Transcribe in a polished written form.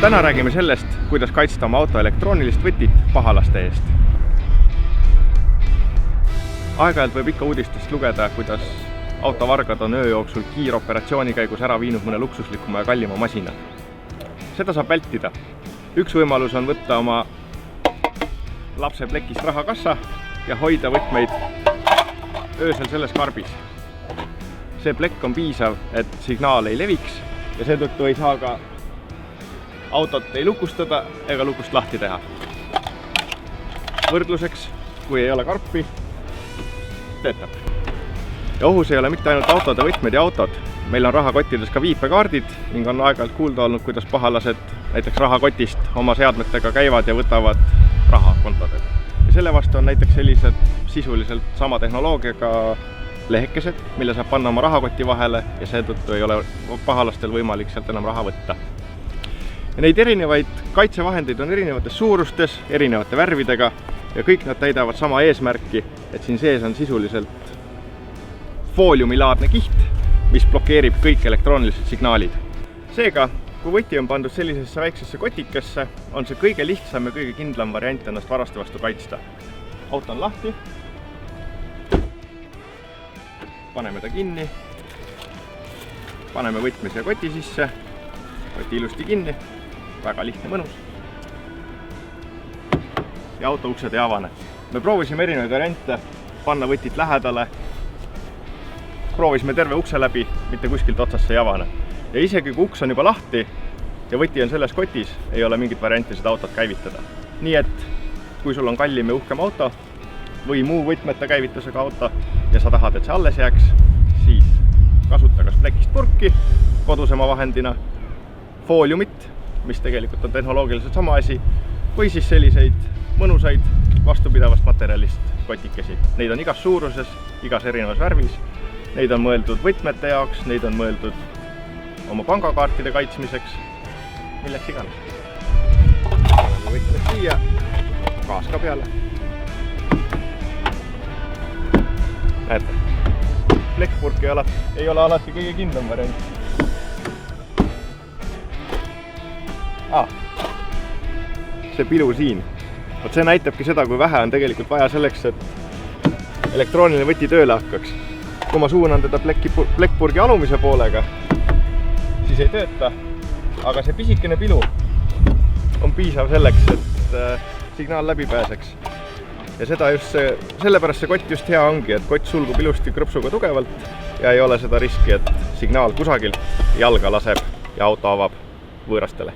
Täna räägime sellest, kuidas kaitsta oma auto elektroonilist võtit pahalaste eest. Aeg-ajalt võib ikka uudistest lugeda, kuidas autovargad on öö jooksul kiiroperatsiooni käigus ära viinud mõne luksuslikuma ja kallima masina. Seda saab vältida. Üks võimalus on võtta oma lapse plekist rahakassa ja hoida võtmeid öösel selles karbis. See plekk on piisav, et signaal ei leviks ja seetõttu ei saa ka autot ei lukustada ega lukust lahti teha. Võrdluseks, kui ei ole karpi, töötab. Ja ohus ei ole mitte ainult autode võtmed ja autod. Meil on rahakottides ka viipekaardid ning on aeg-ajalt kuulda olnud, kuidas pahalased näiteks rahakotist oma seadmetega käivad ja võtavad raha kontodel. Ja selle vastu on näiteks sellised sisuliselt sama tehnoloogiaga lehekesed, mille saab panna oma rahakoti vahele ja seetõttu ei ole pahalastel võimalik sealt enam raha võtta. Ja neid erinevaid kaitsevahendeid on erinevates suurustes, erinevate värvidega ja kõik nad täidavad sama eesmärki, et siin sees on sisuliselt fooliumilaadne kiht, mis blokeerib kõik elektroonilised signaalid. Seega, kui võti on pandud sellisesse väiksesse kotikesse, on see kõige lihtsam ja kõige kindlam variant ennast varaste vastu kaitsta. Auto on lahti, paneme ta kinni, paneme võtme siia koti sisse, koti ilusti kinni, väga lihtne, mõnus. Ja auto uksed ei avane. Me proovisime erinevaid variante, panna võtit lähedale, proovisime terve ukse läbi, mitte kuskilt otsast see ei avane. Ja isegi kui uks on juba lahti ja võti on selles kotis, ei ole mingit varianti seda autot käivitada. Nii et kui sul on kallim ja uhkem auto või muu võtmete käivitusega auto ja sa tahad, et see alles jääks, siis kasuta kas plekist purki kodusema vahendina, fooliumit, mis tegelikult on tehnoloogiliselt sama asi, või siis selliseid mõnusaid vastupidavast materjalist kotikesi. Neid on igas suuruses, igas erinevas värvis. Neid on mõeldud võtmete jaoks, neid on mõeldud oma pangakaartide kaitsmiseks, milleks iganes. Paneme võtmed siia, gaas ka peale. Näete, plekkpurk ei ole alati kõige kindlam variant. See pilu siin. See näitabki seda, kui vähe on tegelikult vaja selleks, et elektrooniline võti tööle hakkaks. Kui ma suunan teda plekkpurgi alumise poolega, siis ei tööta, aga see pisikene pilu on piisav selleks, et signaal läbi pääseks. Ja seda just sellepärast see kott just hea ongi, et kott sulgub ilusti krõpsuga tugevalt ja ei ole seda riski, et signaal kusagil jalga laseb ja auto avab võõrastele.